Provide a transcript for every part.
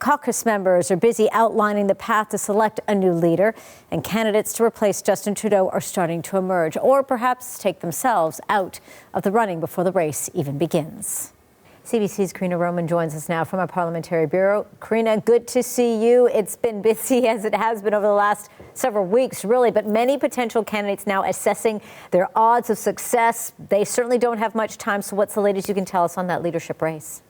Caucus members are busy outlining the path to select a new leader, and candidates to replace Justin Trudeau are starting to emerge, or perhaps take themselves out of the running before the race even begins. CBC's Karina Roman joins us now from our Parliamentary Bureau. Karina, good to see you. It's been busy, as it has been over the last several weeks, really, but many potential candidates now assessing their odds of success. They certainly don't have much time, so what's the latest you can tell us on that leadership race?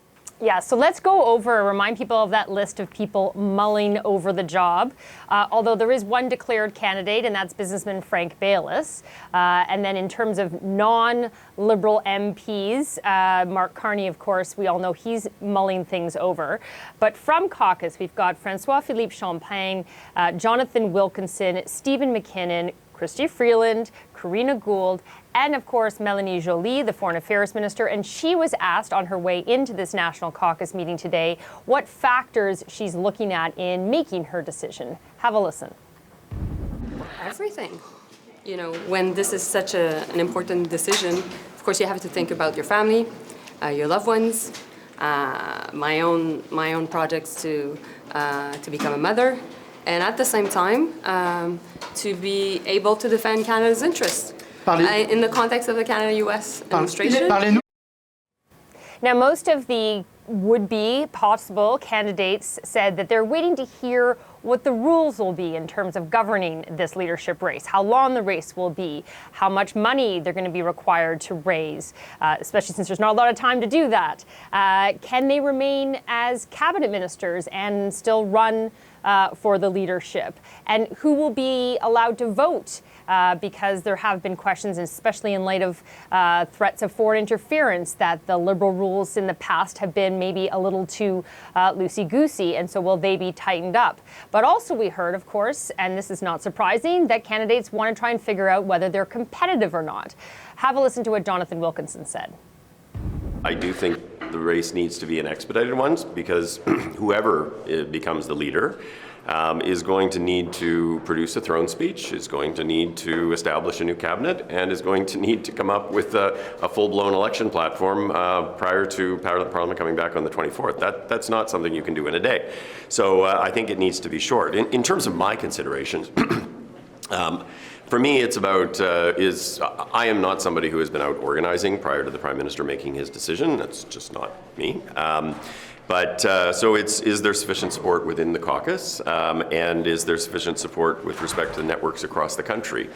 Yeah, so let's go over, remind people of that list of people mulling over the job. Although there is one declared candidate, and that's businessman Frank Baylis. And then in terms of non-Liberal MPs, Mark Carney, of course, we all know he's mulling things over. But from caucus, we've got François-Philippe Champagne, Jonathan Wilkinson, Stephen McKinnon, Chrystia Freeland, Karina Gould, and of course, Mélanie Joly, the Foreign Affairs Minister. And she was asked on her way into this National Caucus meeting today what factors she's looking at in making her decision. Have a listen. Everything. You know, when this is such an important decision, of course, you have to think about your family, your loved ones, my own projects to become a mother, and at the same time, to be able to defend Canada's interests. In the context of the Canada-US administration. Now, most of the would-be possible candidates said that they're waiting to hear what the rules will be in terms of governing this leadership race, how long the race will be, how much money they're going to be required to raise, especially since there's not a lot of time to do that. Can they remain as cabinet ministers and still run for the leadership? And who will be allowed to vote? Because there have been questions, especially in light of threats of foreign interference, that the Liberal rules in the past have been maybe a little too loosey-goosey, and so will they be tightened up? But also we heard, of course, and this is not surprising, that candidates want to try and figure out whether they're competitive or not. Have a listen to what Jonathan Wilkinson said. I do think the race needs to be an expedited one, because whoever becomes the leader is going to need to produce a throne speech, is going to need to establish a new cabinet, and is going to need to come up with a full-blown election platform prior to Parliament coming back on the 24th. That's not something you can do in a day. So I think it needs to be short. In terms of my considerations, for me, it's about, I am not somebody who has been out organizing prior to the Prime Minister making his decision. That's just not me. So is there sufficient support within the caucus? And is there sufficient support with respect to the networks across the country?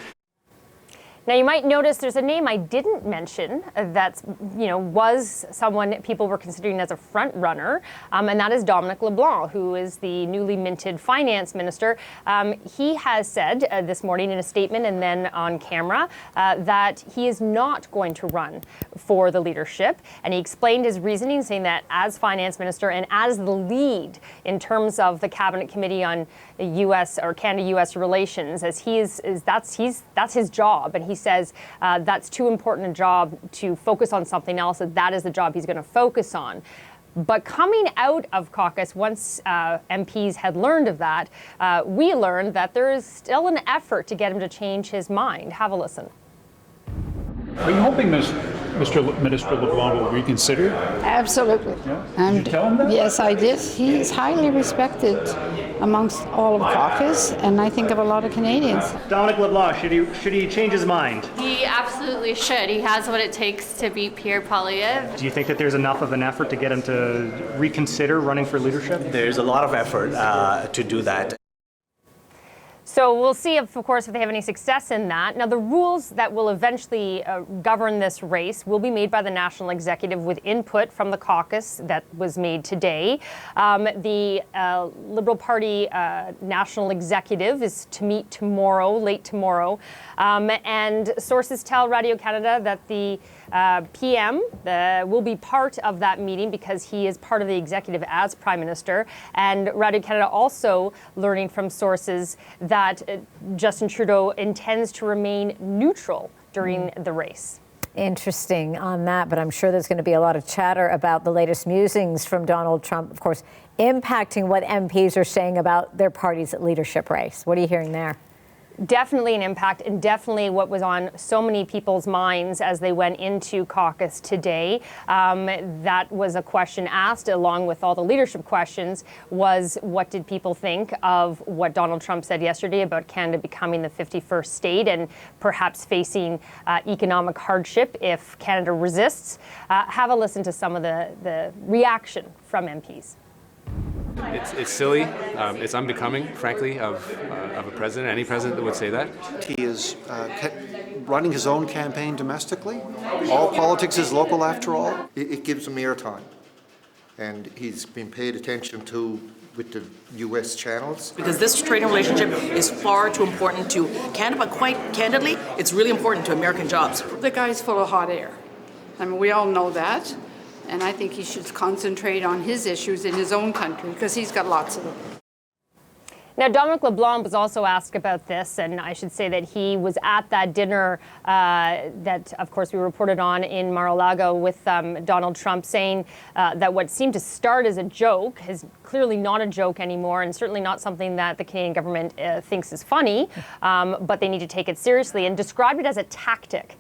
Now, you might notice there's a name I didn't mention that's, was someone people were considering as a front runner, and that is Dominic LeBlanc, who is the newly minted Finance Minister. He has said this morning in a statement and then on camera that he is not going to run for the leadership. And he explained his reasoning, saying that as Finance Minister and as the lead in terms of the Cabinet Committee on U.S. or Canada-U.S. relations, as that's his job, and he says that's too important a job to focus on something else, that is the job he's going to focus on. But coming out of caucus, once MPs had learned of that, we learned that there is still an effort to get him to change his mind. Have a listen. Are you hoping Minister LeBlanc will reconsider? Absolutely. Yeah. Did you tell him that? Yes, I did. He is highly respected amongst all of caucus, and I think of a lot of Canadians. Dominic LeBlanc, should he change his mind? He absolutely should. He has what it takes to beat Pierre Poilievre. Do you think that there's enough of an effort to get him to reconsider running for leadership? There's a lot of effort to do that. So we'll see, of course, if they have any success in that. Now, the rules that will eventually govern this race will be made by the National Executive with input from the caucus that was made today. The Liberal Party National Executive is to meet tomorrow, late tomorrow. And sources tell Radio-Canada that the PM will be part of that meeting because he is part of the executive as Prime Minister. And Radio-Canada also learning from sources that Justin Trudeau intends to remain neutral during the race. Interesting on that, but I'm sure there's going to be a lot of chatter about the latest musings from Donald Trump, of course, impacting what MPs are saying about their party's leadership race. What are you hearing there? Definitely an impact, and definitely what was on so many people's minds as they went into caucus today. That was a question asked, along with all the leadership questions, was what did people think of what Donald Trump said yesterday about Canada becoming the 51st state and perhaps facing economic hardship if Canada resists. Have a listen to some of the reaction from MPs. It's silly. It's unbecoming, frankly, of a president, any president that would say that. He is running his own campaign domestically. All politics is local, after all. It gives him airtime, and he's been paid attention to with the U.S. channels. Because this trading relationship is far too important to Canada, but quite candidly, it's really important to American jobs. The guy's full of hot air. I mean, we all know that. And I think he should concentrate on his issues in his own country, because he's got lots of them. Now, Dominic LeBlanc was also asked about this, and I should say that he was at that dinner that, of course, we reported on in Mar-a-Lago with Donald Trump, saying that what seemed to start as a joke is clearly not a joke anymore, and certainly not something that the Canadian government thinks is funny, but they need to take it seriously, and described it as a tactic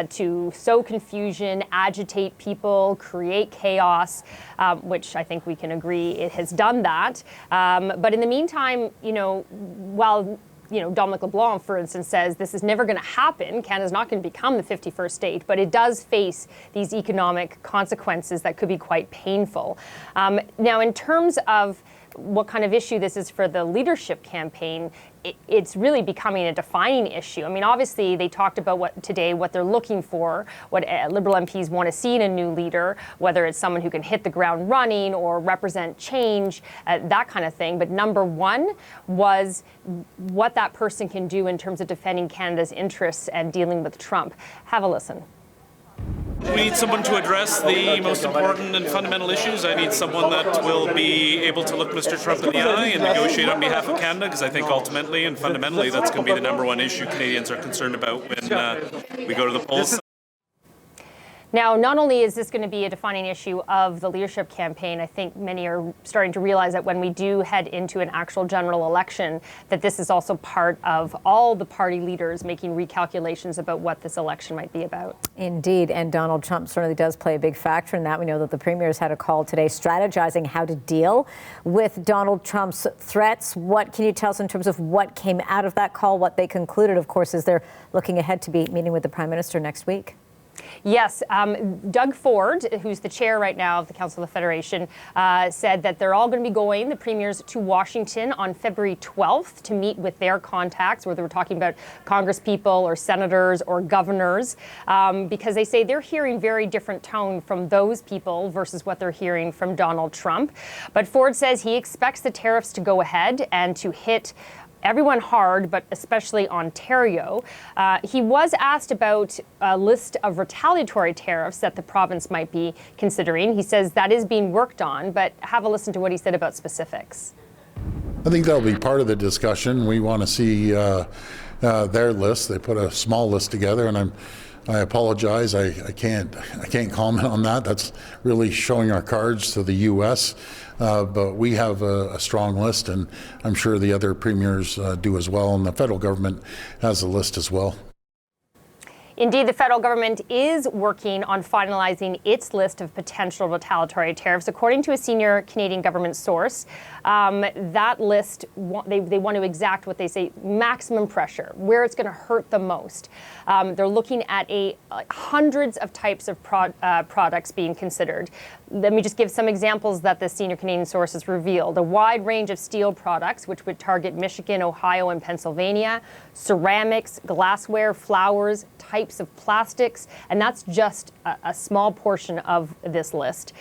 to sow confusion, agitate people, create chaos, which I think we can agree it has done that. But in the meantime, while Dominic LeBlanc, for instance, says this is never going to happen, Canada's not going to become the 51st state, but it does face these economic consequences that could be quite painful. Now, in terms of what kind of issue this is for the leadership campaign, it's really becoming a defining issue. I mean, obviously, they talked about what they're looking for, what Liberal MPs want to see in a new leader, whether it's someone who can hit the ground running or represent change, that kind of thing. But number one was what that person can do in terms of defending Canada's interests and dealing with Trump. Have a listen. We need someone to address the most important and fundamental issues. I need someone that will be able to look Mr. Trump in the eye and negotiate on behalf of Canada, because I think ultimately and fundamentally that's going to be the number one issue Canadians are concerned about when we go to the polls. Now, not only is this going to be a defining issue of the leadership campaign, I think many are starting to realize that when we do head into an actual general election, that this is also part of all the party leaders making recalculations about what this election might be about. Indeed, and Donald Trump certainly does play a big factor in that. We know that the Premier's had a call today strategizing how to deal with Donald Trump's threats. What can you tell us in terms of what came out of that call, what they concluded, of course, as they're looking ahead to be meeting with the Prime Minister next week? Yes, Doug Ford, who's the chair right now of the Council of the Federation, said that they're all going to be going, the premiers, to Washington on February 12th to meet with their contacts, whether we're talking about congresspeople or senators or governors, because they say they're hearing very different tone from those people versus what they're hearing from Donald Trump. But Ford says he expects the tariffs to go ahead and to hit everyone hard, but especially Ontario. He was asked about a list of retaliatory tariffs that the province might be considering. He says that is being worked on, but have a listen to what he said about specifics. I think that'll be part of the discussion. We want to see their list. They put a small list together, and I apologize. I can't comment on that. That's really showing our cards to the U.S. But we have a strong list, and I'm sure the other premiers do as well, and the federal government has a list as well. Indeed, the federal government is working on finalizing its list of potential retaliatory tariffs. According to a senior Canadian government source, that list, they want to exact what they say, maximum pressure, where it's going to hurt the most. They're looking at hundreds of types of products being considered. Let me just give some examples that the senior Canadian source has revealed. A wide range of steel products, which would target Michigan, Ohio, and Pennsylvania, ceramics, glassware, flowers, types of plastics, and that's just a small portion of this list.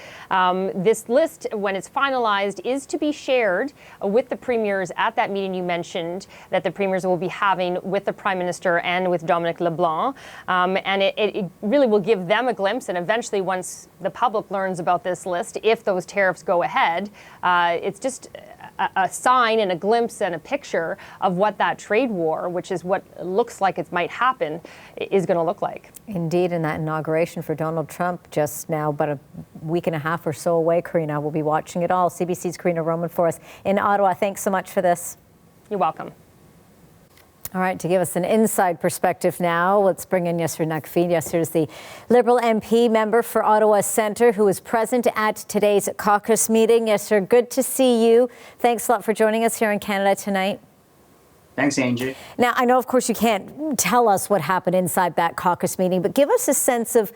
This list, when it's finalized, is to be shared with the premiers at that meeting you mentioned that the premiers will be having with the Prime Minister and with Dominic LeBlanc. And it really will give them a glimpse, and eventually once the public learns about this list, if those tariffs go ahead, it's just a sign and a glimpse and a picture of what that trade war, which is what looks like it might happen, is going to look like. Indeed, and that inauguration for Donald Trump just now, about a week and a half or so away, Karina. We'll be watching it all. CBC's Karina Roman for us in Ottawa. Thanks so much for this. You're welcome. All right, to give us an inside perspective now, let's bring in Yasir Naqvi. Yasir is the Liberal MP member for Ottawa Centre who is present at today's caucus meeting. Yasir, good to see you. Thanks a lot for joining us here in Canada tonight. Thanks, Angie. Now, I know, of course, you can't tell us what happened inside that caucus meeting, but give us a sense of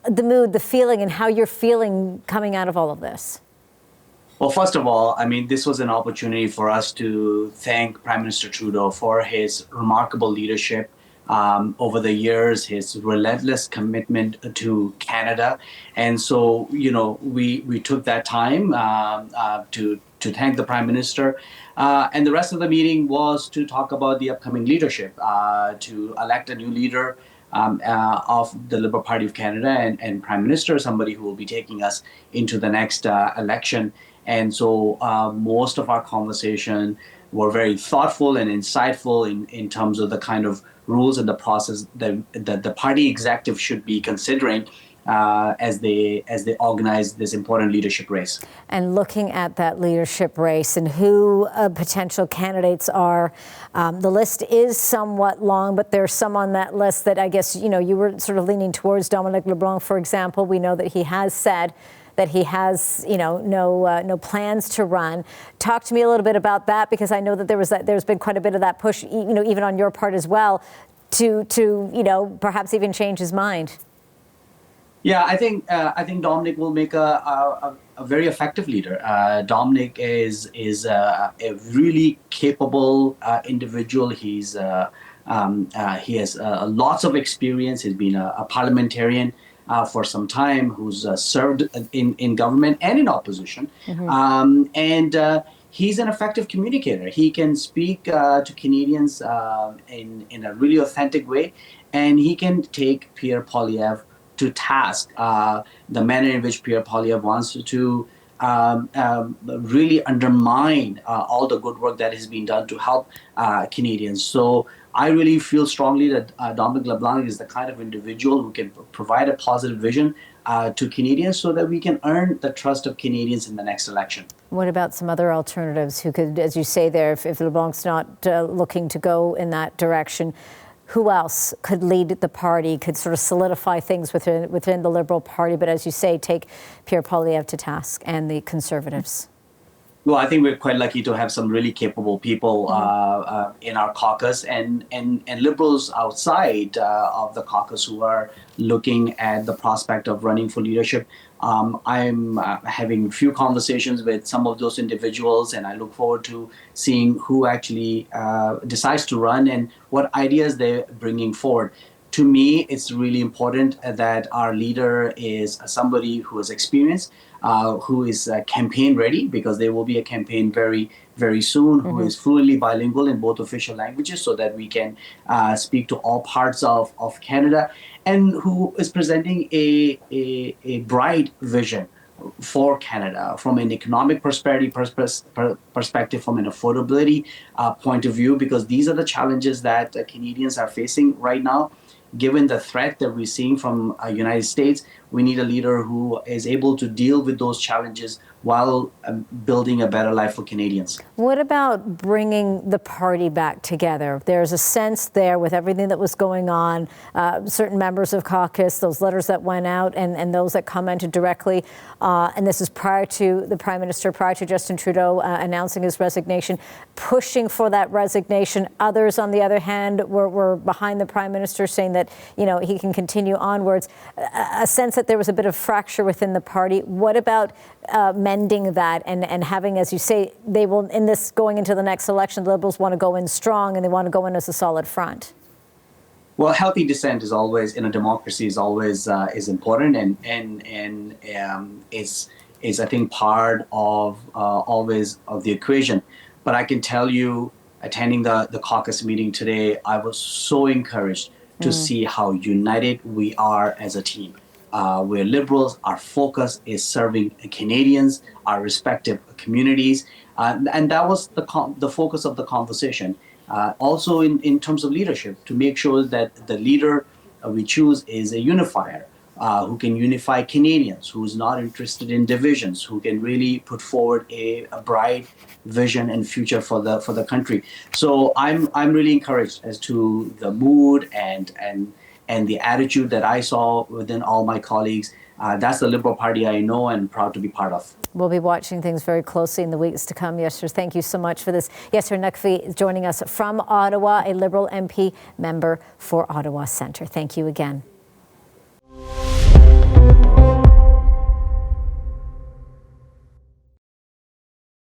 the mood, the feeling, and how you're feeling coming out of all of this. Well, first of all, I mean, this was an opportunity for us to thank Prime Minister Trudeau for his remarkable leadership over the years, his relentless commitment to Canada. And so, you know, we took that time to thank the Prime Minister. And the rest of the meeting was to talk about the upcoming leadership, to elect a new leader of the Liberal Party of Canada and Prime Minister, somebody who will be taking us into the next election. And so most of our conversation were very thoughtful and insightful in terms of the kind of rules and the process that the party executive should be considering as they organize this important leadership race. And looking at that leadership race and who potential candidates are, the list is somewhat long, but there's some on that list that I guess, you know, you were sort of leaning towards. Dominic LeBlanc, for example, we know that he has said that he has, you know, no plans to run. Talk to me a little bit about that, because I know that there's been quite a bit of that push, you know, even on your part as well, to you know, perhaps even change his mind. Yeah, I think Dominic will make a very effective leader. Dominic is a really capable individual. He has lots of experience. He's been a parliamentarian for some time, who's served in government and in opposition. And he's an effective communicator. He can speak to Canadians in a really authentic way, and he can take Pierre Poilievre to task, the manner in which Pierre Poilievre wants to really undermine all the good work that has been done to help Canadians. So I really feel strongly that Dominic LeBlanc is the kind of individual who can provide a positive vision to Canadians so that we can earn the trust of Canadians in the next election. What about some other alternatives who could, as you say there, if LeBlanc's not looking to go in that direction, who else could lead the party, could sort of solidify things within the Liberal Party, but as you say, take Pierre Poilievre to task and the Conservatives? Well, I think we're quite lucky to have some really capable people in our caucus and Liberals outside of the caucus who are looking at the prospect of running for leadership. I'm having a few conversations with some of those individuals, and I look forward to seeing who actually decides to run and what ideas they're bringing forward. To me, it's really important that our leader is somebody who has experience, who is campaign ready, because there will be a campaign very, very soon, who is fluently bilingual in both official languages so that we can speak to all parts of Canada, and who is presenting a bright vision for Canada from an economic perspective, from an affordability point of view, because these are the challenges that Canadians are facing right now. Given the threat that we're seeing from the United States, we need a leader who is able to deal with those challenges while building a better life for Canadians. What about bringing the party back together? There's a sense there with everything that was going on, certain members of caucus, those letters that went out and those that commented directly, and this is prior to the Prime Minister, prior to Justin Trudeau announcing his resignation, pushing for that resignation. Others, on the other hand, were behind the Prime Minister, saying that, you know, he can continue onwards. A sense that there was a bit of fracture within the party. What about mending that and having, as you say, they will, in this going into the next election, the Liberals want to go in strong and they want to go in as a solid front? Well, healthy dissent is always, in a democracy, is always is important and is I think part of always of the equation. But I can tell you, attending the caucus meeting today, I was so encouraged to see how united we are as a team. We're Liberals. Our focus is serving Canadians, our respective communities, and that was the focus of the conversation. Also, in terms of leadership, to make sure that the leader we choose is a unifier, who can unify Canadians, who's not interested in divisions, who can really put forward a bright vision and future for the country. So I'm really encouraged as to the mood and the attitude that I saw within all my colleagues. That's the Liberal Party I know and proud to be part of. We'll be watching things very closely in the weeks to come. Yasir, thank you so much for this. Yasir Naqvi is joining us from Ottawa, a Liberal MP member for Ottawa Centre. Thank you again.